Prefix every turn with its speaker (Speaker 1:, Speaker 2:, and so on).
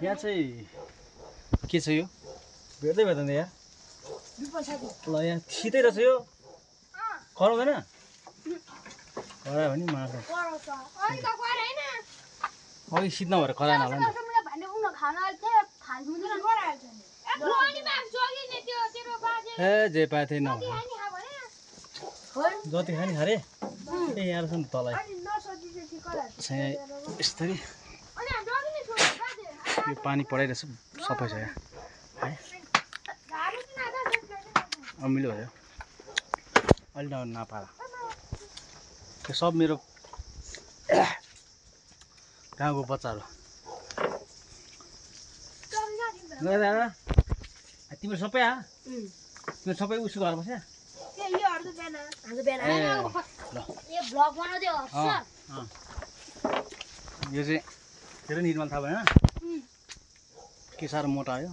Speaker 1: यहाँ चाहिँ के छ यो भेट्दै भेट्दैन यहाँ ल यहाँ शीतै रहेछ यो कराउँदैन करायो भने मार्छ अघि शीत नभएर कराएन होला नि ए जे पाए त्यही नभए जति खाने खारे ए यहाँ रहेछ नि तलै यस्तरी यो पानी पराइरहेछ सफै छ यहाँ है अमिलो भयो अलि नपाएर त्यो सब मेरो गाउँको बच्चाहरू तिम्रो सबै तिम्रो सबै उसको घर बस्या यो चाहिँ तेरो निर्मल थाहा भएन के साह्रो मोटा आयो